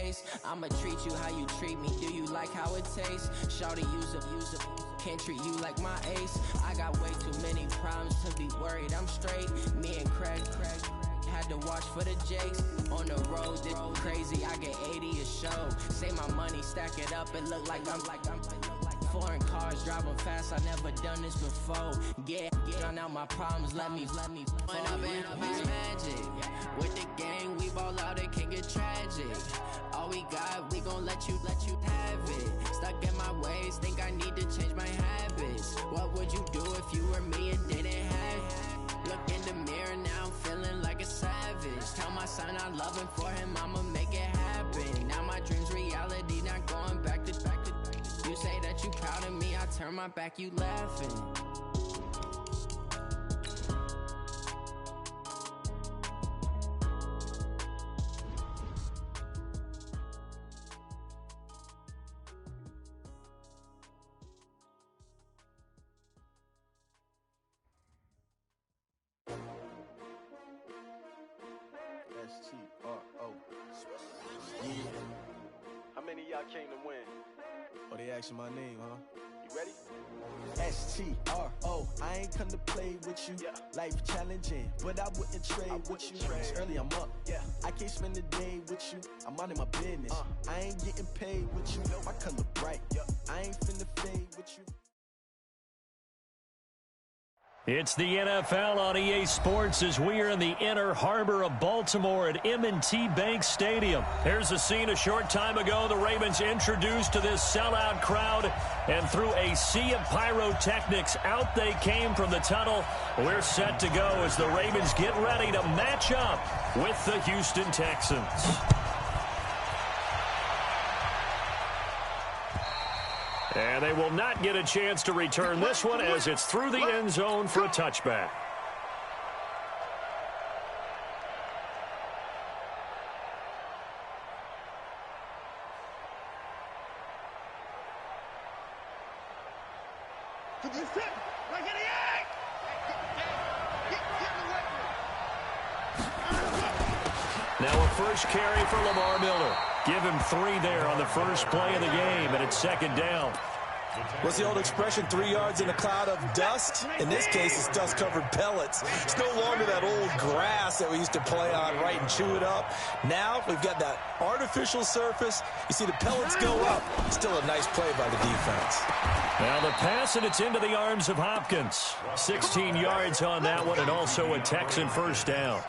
face. I'ma treat you how you treat me. Do you like how it tastes? Shawty, use a can't treat you like my ace. I got way too many problems to be worried. I'm straight. Me and Craig had to watch for the Jakes. On the road, this crazy. I get 80 a show. Say my money, stack it up, and look like I'm foreign cars driving fast. I never done this before. Get out my problems. Let me. When I've been magic with the gang, we ball out. It can get tragic. All we got, we gon' let you have it. Stuck in my ways, think I need to change my habits. What would you do if you were me and didn't have it? Look in the mirror now, I'm feeling like a savage. Tell my son I love him, for him I'ma make it happen. Now my dream's reality, not going back to. You say that you proud of me, I turn my back, you laughing. XVIII. Yeah. How many of y'all came to win? Oh, they asking my name, huh? You ready? XVIII. I ain't come to play with you. Yeah. Life challenging, but I wouldn't trade with you. It's early, I'm up. Yeah. I can't spend the day with you. I'm minding my business. I ain't getting paid with you. My color bright. I ain't finna fade with you. It's the NFL on EA Sports as we are in the inner harbor of Baltimore at M&T Bank Stadium. Here's a scene a short time ago. The Ravens introduced to this sellout crowd, and through a sea of pyrotechnics, out they came from the tunnel. We're set to go as the Ravens get ready to match up with the Houston Texans. And they will not get a chance to return this one as it's through the end zone for a touchback. Now a first carry for Lamar Miller. Give him 3 there on the first play of the game, and it's second down. What's the old expression, 3 yards in a cloud of dust? In this case, it's dust-covered pellets. It's no longer that old grass that we used to play on, right, and chew it up. Now we've got that artificial surface. You see the pellets go up. Still a nice play by the defense. Now the pass, and it's into the arms of Hopkins. 16 yards on that one, and also a Texan first down.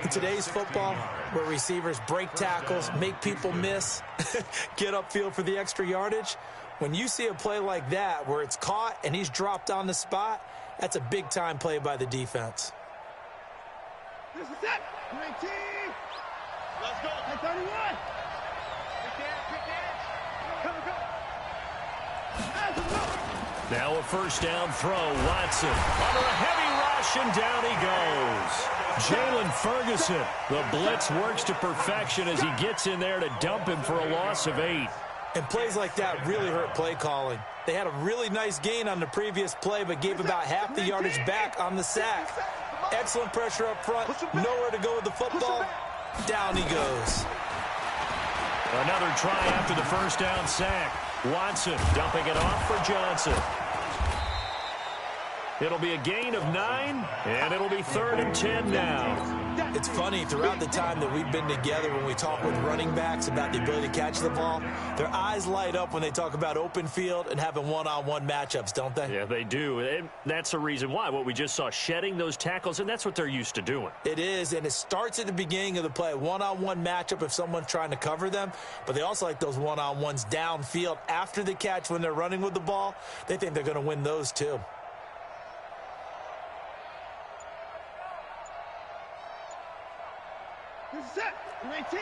In today's football, where receivers break tackles, make people miss, get upfield for the extra yardage, when you see a play like that where it's caught and he's dropped on the spot, that's a big-time play by the defense. This is it. 19. Let's go. 31. Now a first down throw. Watson under a heavy rush, and down he goes. Jalen Ferguson. The blitz works to perfection as he gets in there to dump him for a loss of 8. And plays like that really hurt play calling. They had a really nice gain on the previous play, but gave about half the yardage back on the sack. Excellent pressure up front. Nowhere to go with the football. Down he goes. Another try after the first down sack. Watson dumping it off for Johnson. It'll be a gain of 9, and it'll be 3rd and 10 now. It's funny, throughout the time that we've been together, when we talk with running backs about the ability to catch the ball, their eyes light up when they talk about open field and having one-on-one matchups, don't they? Yeah, they do. And that's the reason why. What we just saw, shedding those tackles, and that's what they're used to doing. It is, and it starts at the beginning of the play. One-on-one matchup if someone's trying to cover them, but they also like those one-on-ones downfield after the catch when they're running with the ball. They think they're going to win those too. This is it. 19.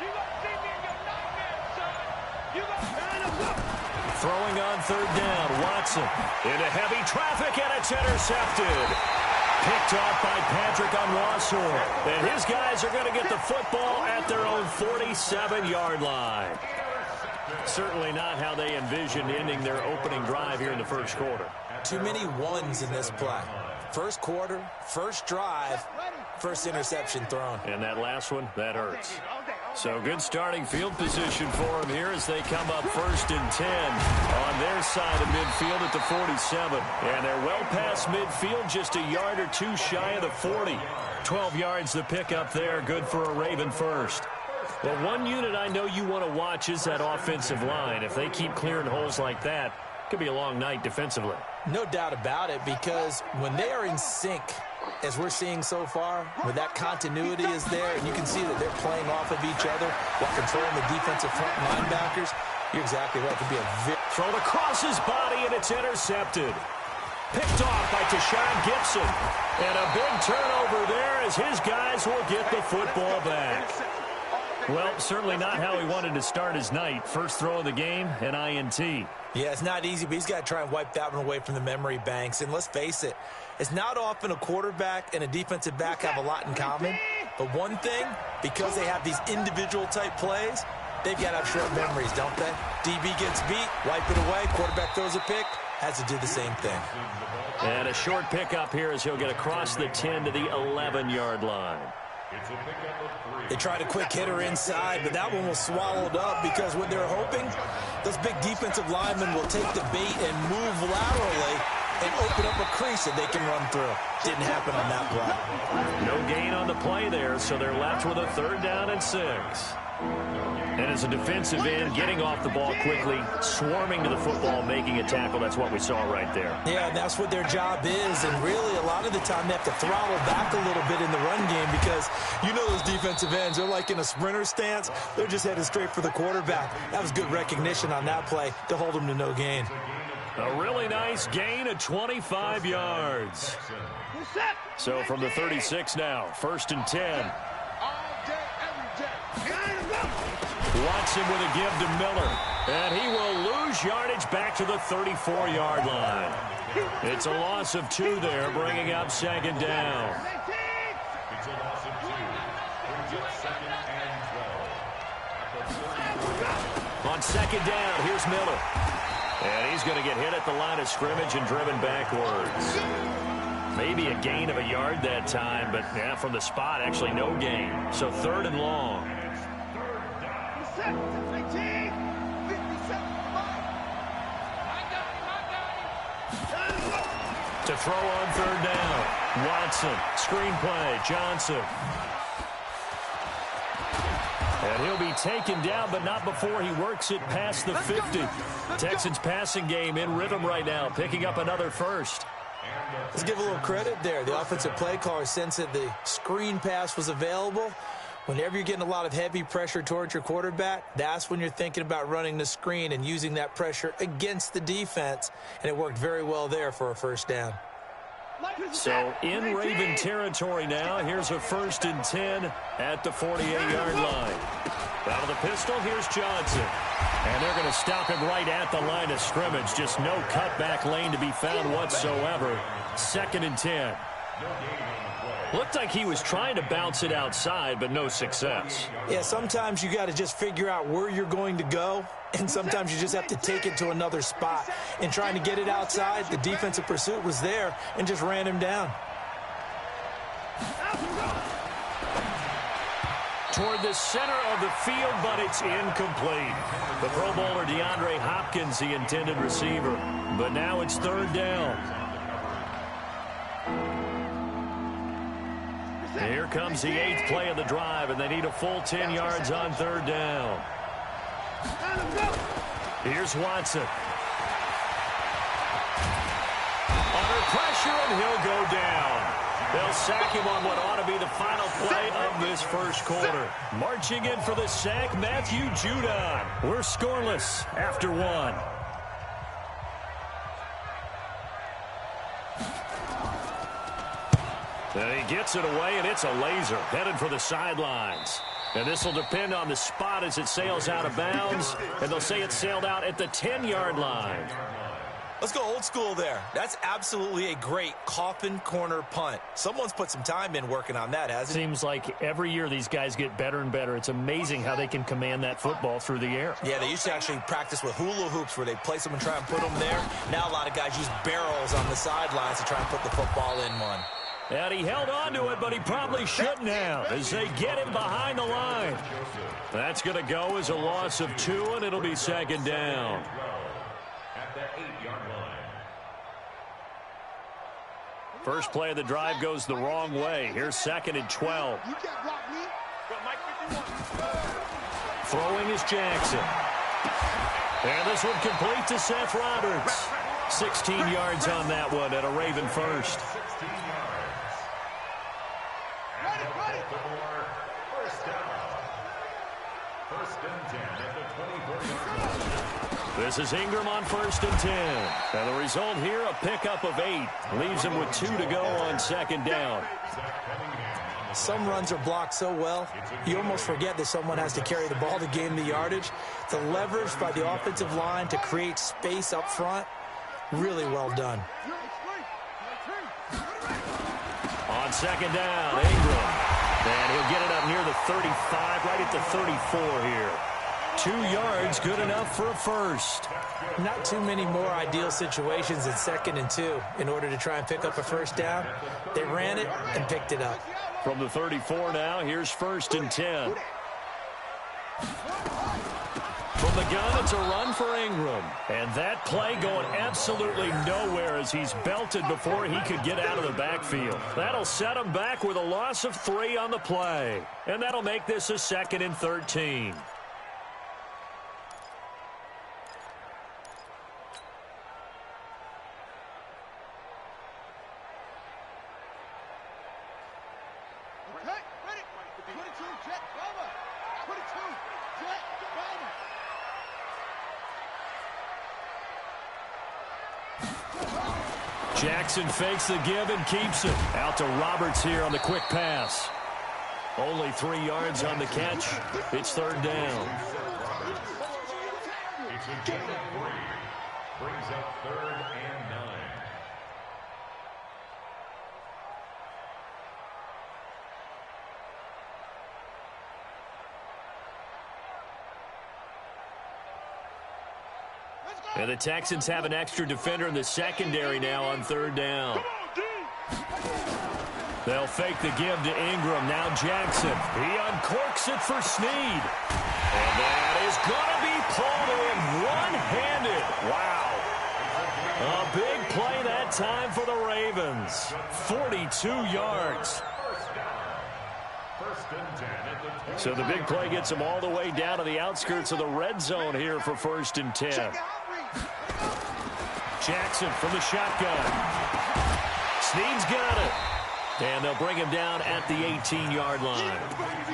You gonna see me in your nightmare, son. You gonna Throwing on 3rd down, Watson into heavy traffic, and it's intercepted. Picked off by Patrick Onwuasor. And his guys are going to get the football at their own 47-yard line. Certainly not how they envisioned ending their opening drive here in the first quarter. Too many ones in this play. First quarter, first drive, first interception thrown. And that last one, that hurts. So good starting field position for them here as they come up 1st and 10 on their side of midfield at the 47. And they're well past midfield, just a yard or two shy of the 40. 12 yards the pickup there, good for a Raven first. Well, one unit I know you want to watch is that offensive line. If they keep clearing holes like that, it could be a long night defensively. No doubt about it, because when they are in sync, as we're seeing so far, where that continuity is there, and you can see that they're playing off of each other while controlling the defensive front linebackers, you're exactly right. It could be a thrown across his body, and it's intercepted. Picked off by Tashawn Gibson. And a big turnover there as his guys will get the football back. Well, certainly not how he wanted to start his night. First throw of the game, an INT. Yeah, it's not easy, but he's got to try and wipe that one away from the memory banks. And let's face it, it's not often a quarterback and a defensive back have a lot in common. But one thing, because they have these individual type plays, they've got to have short memories, don't they? DB gets beat, wipe it away, quarterback throws a pick, has to do the same thing. And a short pickup here as he'll get across the 10 to the 11-yard line. They tried a quick hitter inside, but that one was swallowed up because what they're hoping, those big defensive linemen will take the bait and move laterally and open up a crease that they can run through. Didn't happen on that play. No gain on the play there, so they're left with a 3rd down and 6. And as a defensive end, getting off the ball quickly, swarming to the football, making a tackle. That's what we saw right there. Yeah, and that's what their job is. And really, a lot of the time, they have to throttle back a little bit in the run game because you know those defensive ends, they're like in a sprinter stance. They're just headed straight for the quarterback. That was good recognition on that play to hold them to no gain. A really nice gain of 25 yards. So from the 36 now, 1st and 10. Watson with a give to Miller. And he will lose yardage back to the 34-yard line. It's a loss of 2 there, bringing up 2nd down. On 2nd down, here's Miller. And he's going to get hit at the line of scrimmage and driven backwards. Maybe a gain of a yard that time, but yeah, from the spot, actually no gain. So 3rd and long. To throw on 3rd down. Watson, screenplay, Johnson. And he'll be taken down, but not before he works it past the 50. Texans passing game in rhythm right now, picking up another 1st. Let's give a little credit there. The offensive play caller sensed that the screen pass was available. Whenever you're getting a lot of heavy pressure towards your quarterback, that's when you're thinking about running the screen and using that pressure against the defense. And it worked very well there for a 1st down. So in Raven territory now, here's a 1st and 10 at the 48-yard line. Out of the pistol, here's Johnson. And they're going to stop him right at the line of scrimmage. Just no cutback lane to be found whatsoever. 2nd and 10. Looked like he was trying to bounce it outside, but no success. Yeah, sometimes you got to just figure out where you're going to go, and sometimes you just have to take it to another spot. And trying to get it outside, the defensive pursuit was there and just ran him down. Toward the center of the field, but it's incomplete. The Pro Bowler DeAndre Hopkins, the intended receiver. But now it's 3rd down. Here comes the 8th play of the drive, and they need a full 10 yards on 3rd down. Here's Watson. Under pressure, and he'll go down. They'll sack him on what ought to be the final play of this 1st quarter. Marching in for the sack, Matthew Judon. We're scoreless after 1. And he gets it away, and it's a laser headed for the sidelines. And this will depend on the spot as it sails out of bounds. And they'll say it sailed out at the 10-yard line. Let's go old school there. That's absolutely a great coffin corner punt. Someone's put some time in working on that, hasn't it? Seems like every year these guys get better and better. It's amazing how they can command that football through the air. Yeah, they used to actually practice with hula hoops where they place them and try and put them there. Now a lot of guys use barrels on the sidelines to try and put the football in one. And he held on to it, but he probably shouldn't have as they get him behind the line. That's going to go as a loss of 2, and it'll be second down. At the 8-yard line. First play of the drive goes the wrong way. Here's second and 12. You can't block me. Got Mike 51. Throwing is Jackson. And this one complete to Seth Roberts. 16 yards on that one and a Raven first. 16 yards. And Baltimore, first down. First and 10 at the 24-yard line. This is Ingram on first and 10. And the result here, a pickup of 8. Leaves him with 2 to go on second down. Some runs are blocked so well, you almost forget that someone has to carry the ball to gain the yardage. The leverage by the offensive line to create space up front, really well done. On second down, Ingram. And he'll get it up near the 35, right at the 34 here. 2 yards, good enough for a first. Not too many more ideal situations than second and 2 in order to try and pick up a first down. They ran it and picked it up. From the 34 now, here's first and 10. From the gun, it's a run for Ingram. And that play going absolutely nowhere as he's belted before he could get out of the backfield. That'll set him back with a loss of 3 on the play. And that'll make this a second and 13. Jackson fakes the give and keeps it. Out to Roberts here on the quick pass. Only 3 yards on the catch. It's third down. It's a gain of 3. Brings up 3rd and 9. And the Texans have an extra defender in the secondary now on third down. They'll fake the give to Ingram. Now Jackson. He uncorks it for Snead. And that is going to be pulled in one-handed. Wow. A big play that time for the Ravens. 42 yards. First and 10 at the 20. So the big play gets them all the way down to the outskirts of the red zone here for first and 10. Jackson from the shotgun. Snead's got it. And they'll bring him down at the 18-yard line.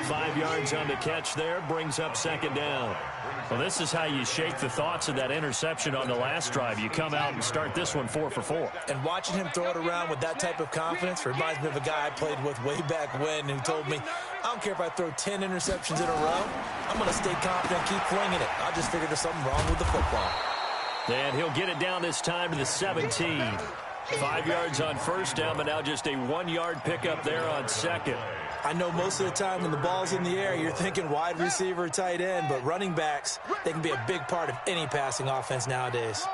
5 yards on the catch there, brings up second down. Well, this is how you shake the thoughts of that interception on the last drive. You come out and start this one 4 for 4. And watching him throw it around with that type of confidence reminds me of a guy I played with way back when who told me, I don't care if I throw 10 interceptions in a row. I'm going to stay confident, keep flinging it. I just figured there's something wrong with the football. And he'll get it down this time to the 17. 5 yards on first down, but now just a 1-yard pickup there on second. I know most of the time when the ball's in the air, you're thinking wide receiver, tight end, but running backs, they can be a big part of any passing offense nowadays.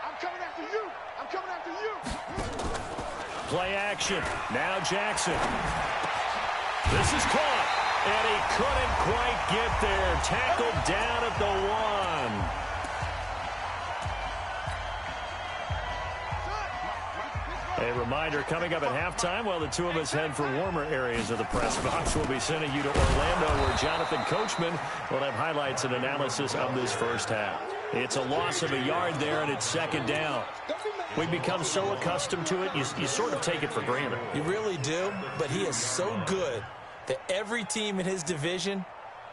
I'm coming after you. I'm coming after you. Play action. Now Jackson. This is caught. And he couldn't quite get there. Tackled down at the 1. A reminder, coming up at halftime, while the two of us head for warmer areas of the press box, we'll be sending you to Orlando, where Jonathan Coachman will have highlights and analysis of this first half. It's a loss of a yard there, and it's second down. We've become so accustomed to it, you sort of take it for granted. You really do, but he is so good that every team in his division,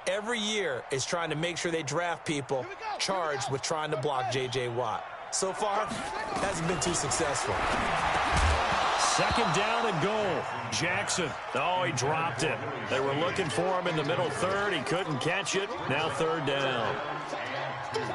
every year, is trying to make sure they draft people charged with trying to block J.J. Watt. So far, hasn't been too successful. Second down and goal. Jackson. Oh, he dropped it. They were looking for him in the middle third. He couldn't catch it. Now third down.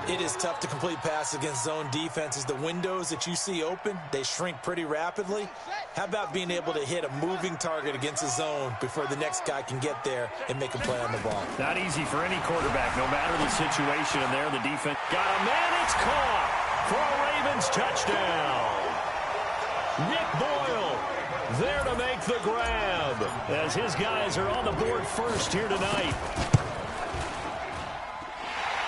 It is tough to complete passes against zone defenses. The windows that you see open, they shrink pretty rapidly. How about being able to hit a moving target against a zone before the next guy can get there and make a play on the ball? Not easy for any quarterback, no matter the situation. And there, the defense got a man. It's caught for a Ravens touchdown. Nick Boyle there to make the grab as his guys are on the board first here tonight.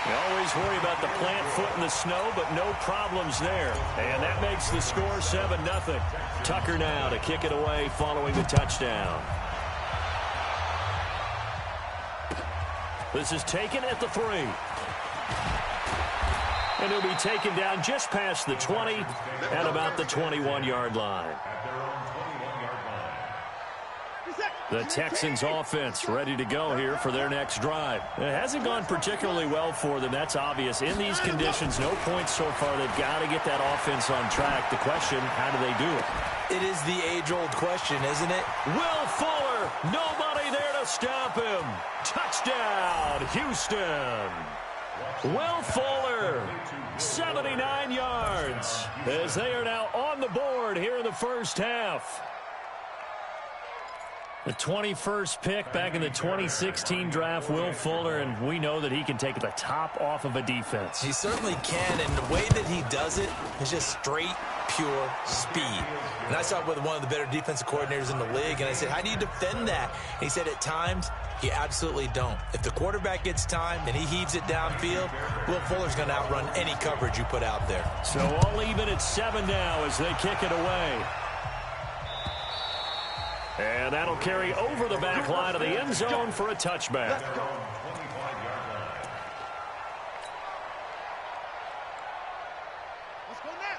You always worry about the plant foot in the snow, but no problems there. And that makes the score 7-0. Tucker now to kick it away following the touchdown. This is taken at the 3. And he'll be taken down just past the 20 at about the 21-yard line. The Texans offense ready to go here for their next drive. It hasn't gone particularly well for them. That's obvious. In these conditions, no points so far. They've got to get that offense on track. The question, how do they do it? It is the age-old question, isn't it? Will Fuller, nobody there to stop him. Touchdown, Houston. Will Fuller, 79 yards, as they are now on the board here in the first half. The 21st pick back in the 2016 draft, Will Fuller, and we know that he can take the top off of a defense. He certainly can, and the way that he does it is just straight, pure speed. And I saw it with one of the better defensive coordinators in the league, and I said, how do you defend that? And he said, at times, you absolutely don't. If the quarterback gets time and he heaves it downfield, Will Fuller's going to outrun any coverage you put out there. So all even at 7 now as they kick it away. And that'll carry over the back line of the end zone for a touchback.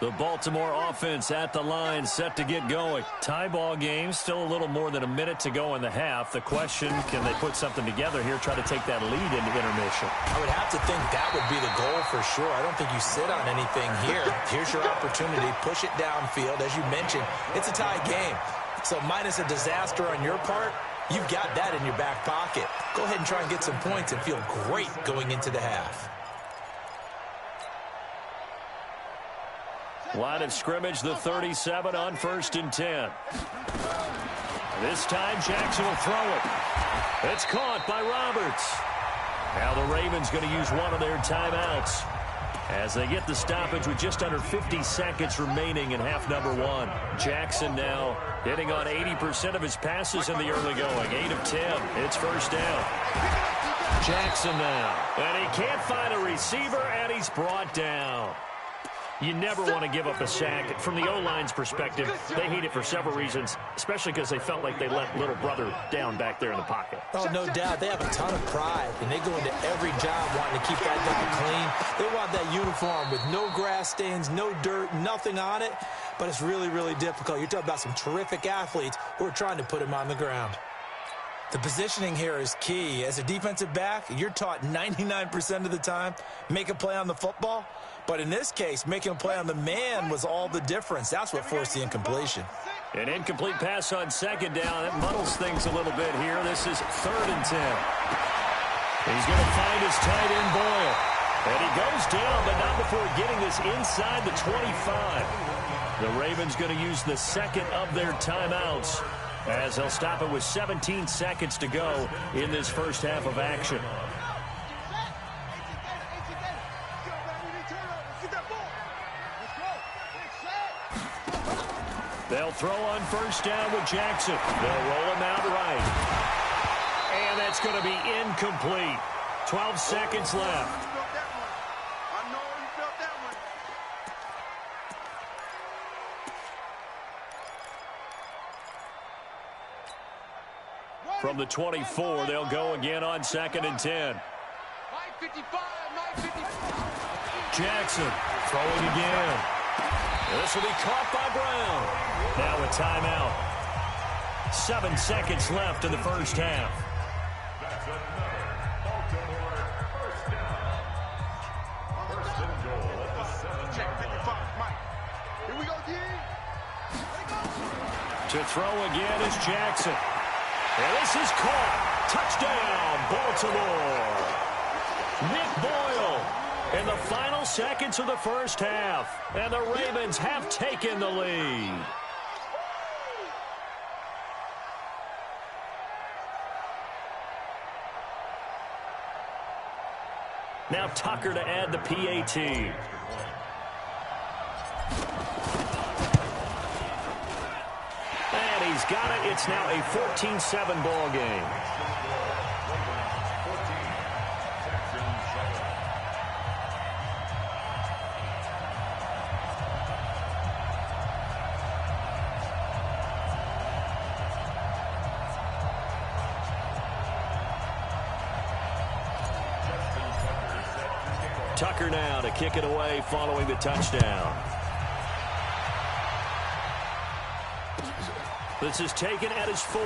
The Baltimore offense at the line, set to get going. Tie ball game, still a little more than a minute to go in the half. The question, can they put something together here, try to take that lead into intermission? I would have to think that would be the goal for sure. I don't think you sit on anything here. Here's your opportunity. Push it downfield. As you mentioned, it's a tie game. So minus a disaster on your part, you've got that in your back pocket. Go ahead and try and get some points and feel great going into the half. Line of scrimmage, the 37 on 1st and 10. This time Jackson will throw it. It's caught by Roberts. Now the Ravens going to use one of their timeouts as they get the stoppage with just under 50 seconds remaining in half number 1. Jackson now hitting on 80% of his passes in the early going. 8 of 10. It's first down. Jackson now. And he can't find a receiver, and he's brought down. You never want to give up a sack. From the O-line's perspective, they hate it for several reasons, especially because they felt like they let little brother down back there in the pocket. Oh, no doubt. They have a ton of pride, and they go into every job wanting to keep that guy clean. They want that uniform with no grass stains, no dirt, nothing on it, but it's really, really difficult. You're talking about some terrific athletes who are trying to put him on the ground. The positioning here is key. As a defensive back, you're taught 99% of the time, make a play on the football. But in this case, making a play on the man was all the difference. That's what forced the incompletion. An incomplete pass on 2nd down. That muddles things a little bit here. This is 3rd and 10. He's going to find his tight end, Boyle. And he goes down, but not before getting this inside the 25. The Ravens going to use the second of their timeouts as they'll stop it with 17 seconds to go in this first half of action. They'll throw on 1st down with Jackson. They'll roll him out right. And that's going to be incomplete. 12 seconds left. From the 24, they'll go again on 2nd and 10. Jackson throwing again. This will be caught by Brown. Now a timeout. 7 seconds left in the first half. That's another Baltimore first down. 1st and goal at the 7-yard line. Here we go, D. To throw again is Jackson. And this is caught. Touchdown, Baltimore. Nick Boyle in the final seconds of the first half. And the Ravens have taken the lead. Now Tucker to add the PAT. And he's got it. It's now a 14-7 ball game. Tucker now to kick it away following the touchdown. This is taken at his 4.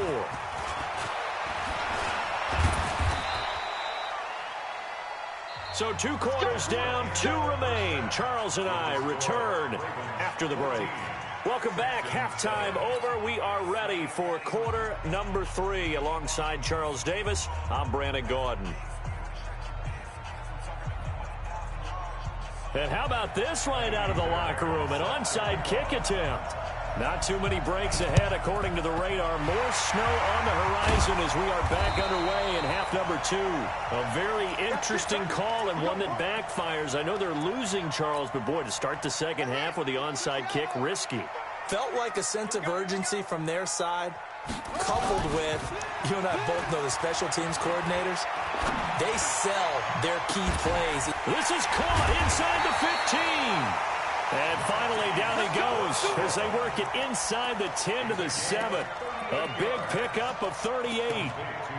So 2 quarters down, 2 remain. Charles and I return after the break. Welcome back. Halftime over. We are ready for quarter number 3. Alongside Charles Davis, I'm Brandon Gaudin. And how about this right out of the locker room? An onside kick attempt. Not too many breaks ahead according to the radar. More snow on the horizon as we are back underway in half number 2. A very interesting call and one that backfires. I know they're losing, Charles, but boy, to start the second half with the onside kick, risky. Felt like a sense of urgency from their side, coupled with, you and I both know the special teams coordinators, they sell their key plays. This is caught inside the 15. And finally down he goes as they work it inside the 10 to the 7. A big pickup of 38.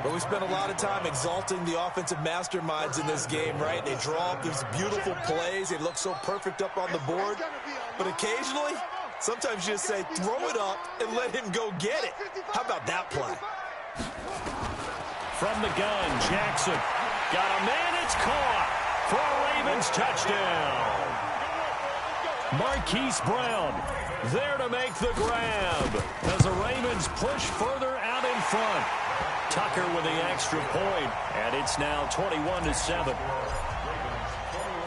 But we spent a lot of time exalting the offensive masterminds in this game, right? They draw up these beautiful plays. They look so perfect up on the board. But occasionally, sometimes you just say, throw it up and let him go get it. How about that play? From the gun, Jackson. Got a man, it's caught for a Ravens touchdown. Marquise Brown there to make the grab as the Ravens push further out in front. Tucker with the extra point, and it's now 21-7.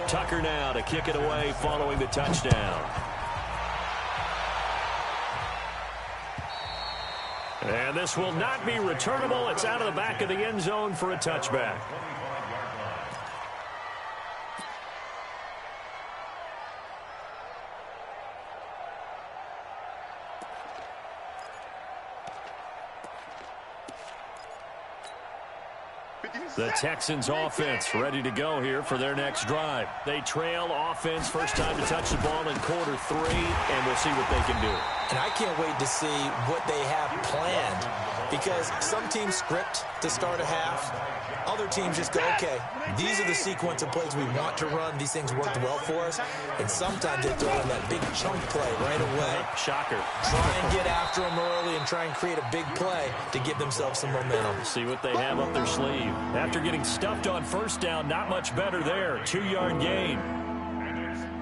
Tucker now to kick it away following the touchdown. And this will not be returnable. It's out of the back of the end zone for a touchback. The Texans offense ready to go here for their next drive. They trail offense, first time to touch the ball in quarter 3, and we'll see what they can do. And I can't wait to see what they have planned, because some teams script to start a half. Other teams just go, okay, these are the sequence of plays we want to run. These things worked well for us. And sometimes they throw in that big chunk play right away. Shocker. Try and get after them early and try and create a big play to give themselves some momentum. See what they have up their sleeve. After getting stuffed on first down, not much better there. 2-yard gain.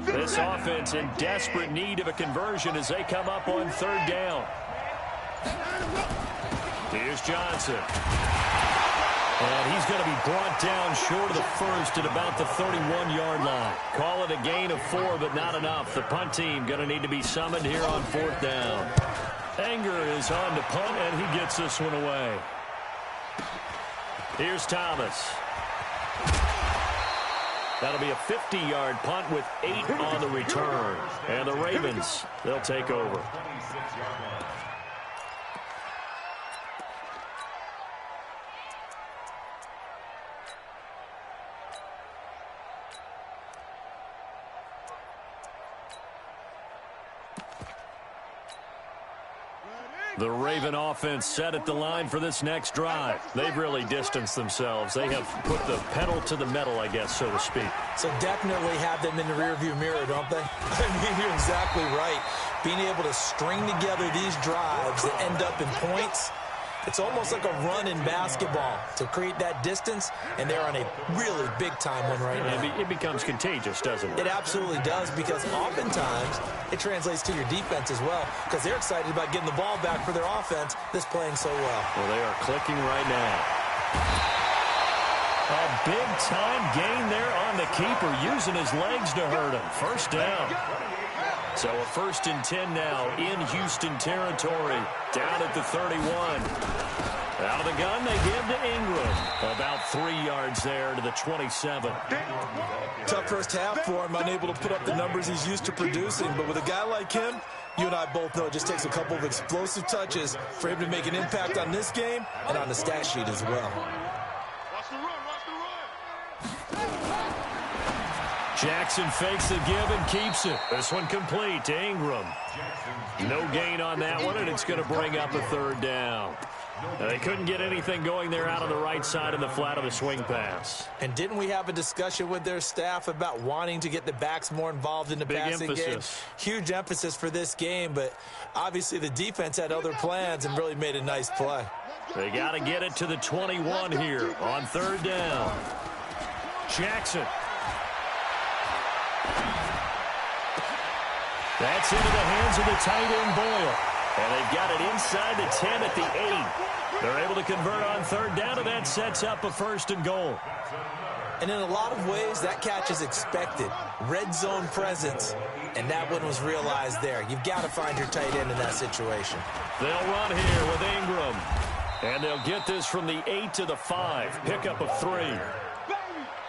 This offense in desperate need of a conversion as they come up on 3rd down. Here's Johnson. And he's going to be brought down short of the first at about the 31-yard line. Call it a gain of 4, but not enough. The punt team going to need to be summoned here on 4th down. Anger is on to punt, and he gets this one away. Here's Thomas. That'll be a 50-yard punt with 8 on the return. And the Ravens, they'll take over. The Raven offense set at the line for this next drive. They've really distanced themselves. They have put the pedal to the metal, I guess, so to speak. So definitely have them in the rearview mirror, don't they? I mean, you're exactly right. Being able to string together these drives that end up in points, it's almost like a run in basketball to create that distance, and they're on a really big-time one right now. It becomes contagious, doesn't it? It absolutely does, because oftentimes it translates to your defense as well, because they're excited about getting the ball back for their offense that's playing so well. Well, they are clicking right now. A big-time gain there on the keeper, using his legs to hurt him. First down. So a 1st and 10 now in Houston territory, down at the 31. Out of the gun, they give to Ingram. About 3 yards there to the 27. Tough first half for him, unable to put up the numbers he's used to producing. But with a guy like him, you and I both know it just takes a couple of explosive touches for him to make an impact on this game and on the stat sheet as well. Watch the run, watch the run. Jackson fakes the give and keeps it. This one complete to Ingram. No gain on that one, and it's going to bring up a 3rd down. Now, they couldn't get anything going there out on the right side of the flat of the swing pass. And didn't we have a discussion with their staff about wanting to get the backs more involved in the passing game? Huge emphasis for this game, but obviously the defense had other plans and really made a nice play. They got to get it to the 21 here on 3rd down. Jackson. That's into the hands of the tight end, Boyle. And they've got it inside the 10 at the 8. They're able to convert on 3rd down, and that sets up a 1st and goal. And in a lot of ways, that catch is expected. Red zone presence, and that one was realized there. You've got to find your tight end in that situation. They'll run here with Ingram. And they'll get this from the 8 to the 5. Pickup of 3.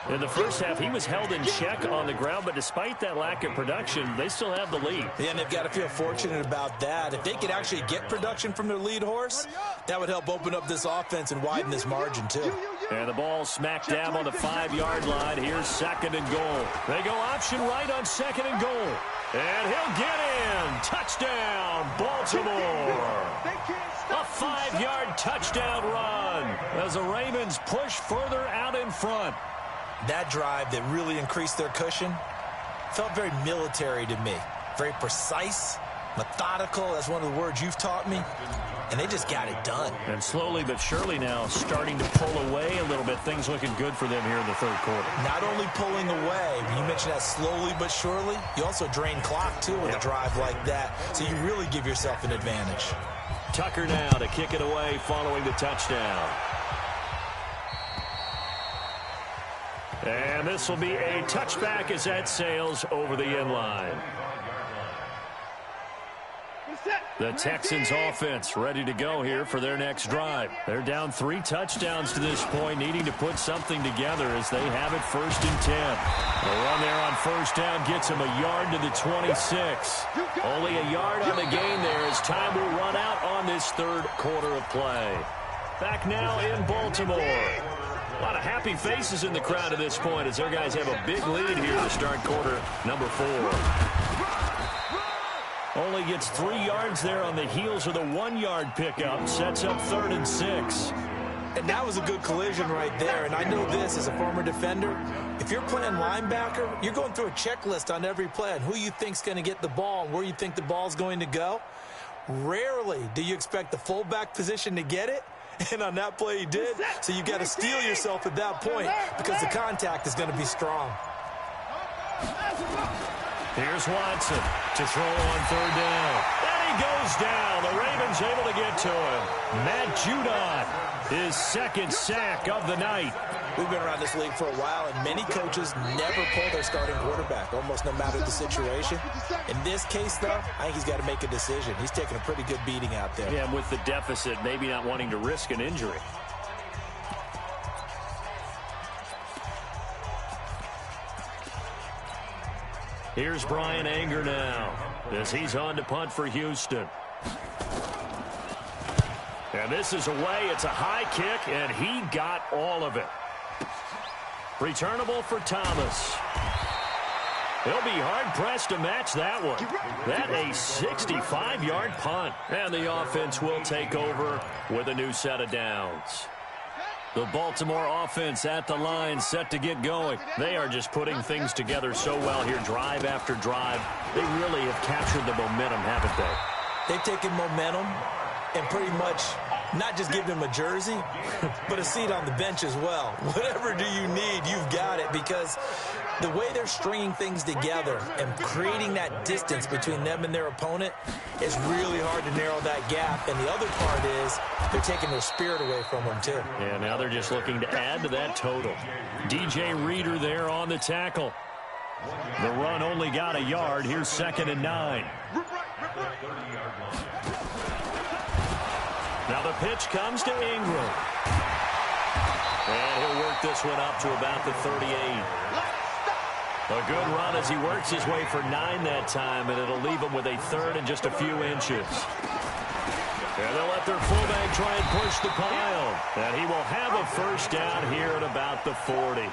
In the first half, he was held in check on the ground, but despite that lack of production, they still have the lead. Yeah, and they've got to feel fortunate about that. If they could actually get production from their lead horse, that would help open up this offense and widen this margin, too. And the ball smack dab on the 5-yard line. Here's 2nd and goal. They go option right on 2nd and goal. And he'll get in. Touchdown, Baltimore. A 5-yard touchdown run as the Ravens push further out in front. That drive that really increased their cushion felt very military to me. Very precise, methodical. That's one of the words you've taught me. And they just got it done. And slowly but surely now starting to pull away a little bit. Things looking good for them here in the 3rd quarter. Not only pulling away, you mentioned that slowly but surely, you also drain clock, too, with a drive like that. So you really give yourself an advantage. Tucker now to kick it away following the touchdown. And this will be a touchback as that sails over the end line. The Texans offense ready to go here for their next drive. They're down 3 touchdowns to this point, needing to put something together as they have it 1st and 10. The run there on 1st down gets them a yard to the 26. Only a yard on the gain there as time will run out on this 3rd quarter of play. Back now in Baltimore. A lot of happy faces in the crowd at this point as their guys have a big lead here to start quarter number 4. Only gets 3 yards there on the heels of the 1-yard pickup. Sets up 3rd and 6. And that was a good collision right there. And I know this as a former defender. If you're playing linebacker, you're going through a checklist on every play on who you think's going to get the ball and where you think the ball's going to go. Rarely do you expect the fullback position to get it. And on that play he did. So you got to steel yourself at that point because the contact is going to be strong. Here's Watson to throw on 3rd down. And he goes down. The Ravens able to get to him. Matt Judon, his 2nd sack of the night. We've been around this league for a while, and many coaches never pull their starting quarterback, almost no matter the situation. In this case, though, I think he's got to make a decision. He's taking a pretty good beating out there. Yeah, and with the deficit, maybe not wanting to risk an injury. Here's Brian Anger now as he's on to punt for Houston. And this is away. It's a high kick, and he got all of it. Returnable for Thomas. He'll be hard-pressed to match that one. That a 65-yard punt. And the offense will take over with a new set of downs. The Baltimore offense at the line set to get going. They are just putting things together so well here, drive after drive. They really have captured the momentum, haven't they? They've taken momentum and pretty much not just give them a jersey, but a seat on the bench as well. Whatever do you need, you've got it, because the way they're stringing things together and creating that distance between them and their opponent is really hard to narrow that gap. And the other part is they're taking their spirit away from them, too. Yeah, now they're just looking to add to that total. DJ Reader there on the tackle. The run only got a yard. Here's 2nd and 9. Now the pitch comes to Ingram. And he'll work this one up to about the 38. A good run as he works his way for 9 that time, and it'll leave him with a 3rd and just a few inches. And they'll let their fullback try and push the pile. And he will have a first down here at about the 40.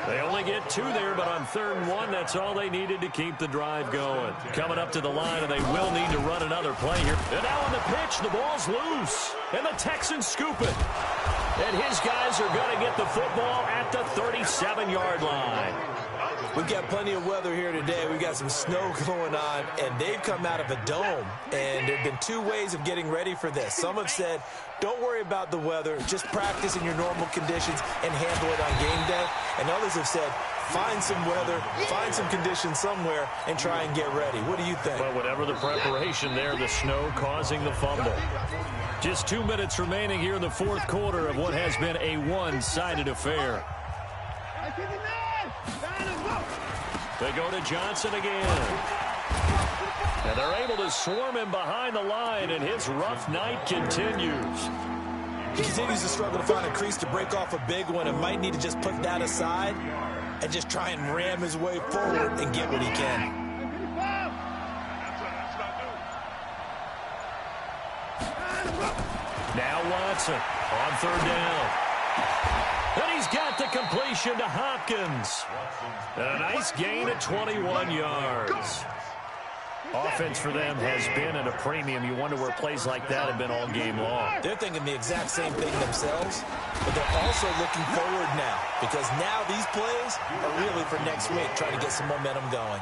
They only get 2 there, but on 3rd and 1, that's all they needed to keep the drive going. Coming up to the line, and they will need to run another play here. And now on the pitch, the ball's loose. And the Texans scoop it. And his guys are going to get the football at the 37-yard line. We've got plenty of weather here today. We've got some snow going on, and they've come out of a dome. And there have been 2 ways of getting ready for this. Some have said, don't worry about the weather. Just practice in your normal conditions and handle it on game day. And others have said, find some weather, find some conditions somewhere, and try and get ready. What do you think? Well, whatever the preparation there, the snow causing the fumble. Just 2 minutes remaining here in the 4th quarter of what has been a one-sided affair. They go to Johnson again. And they're able to swarm him behind the line, and his rough night continues. He continues to struggle to find a crease to break off a big one, and might need to just put that aside and just try and ram his way forward and get what he can. Now Watson on 3rd down. And he's got the completion to Hopkins. A nice gain at 21 yards. Offense for them has been at a premium. You wonder where plays like that have been all game long. They're thinking the exact same thing themselves, but they're also looking forward now, because now these plays are really for next week, trying to get some momentum going.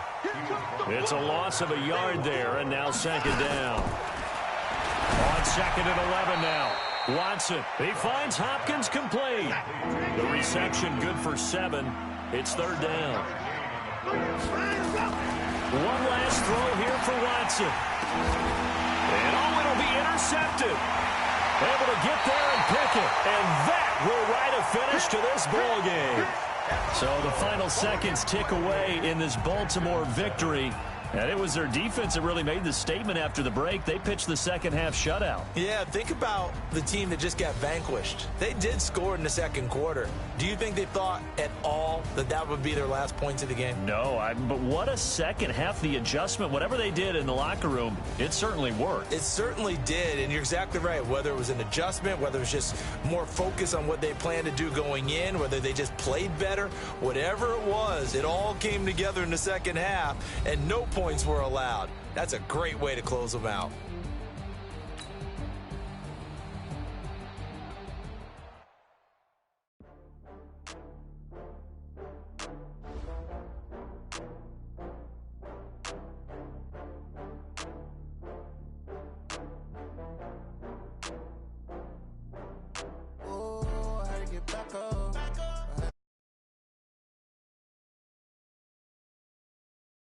It's a loss of a yard there, and now 2nd down. On 2nd and 11 now. Watson, he finds Hopkins complete. The reception good for 7. It's 3rd down. One last throw here for Watson. And it'll be intercepted. Able to get there and pick it. And that will write a finish to this ball game. So the final seconds tick away in this Baltimore victory. And it was their defense that really made the statement after the break. They pitched the second half shutout. Yeah, think about the team that just got vanquished. They did score in the 2nd quarter. Do you think they thought at all that that would be their last points of the game? No, but what a second half. The adjustment, whatever they did in the locker room, it certainly worked. It certainly did, and you're exactly right. Whether it was an adjustment, whether it was just more focus on what they planned to do going in, whether they just played better, whatever it was, it all came together in the second half, and no points were allowed. That's a great way to close them out.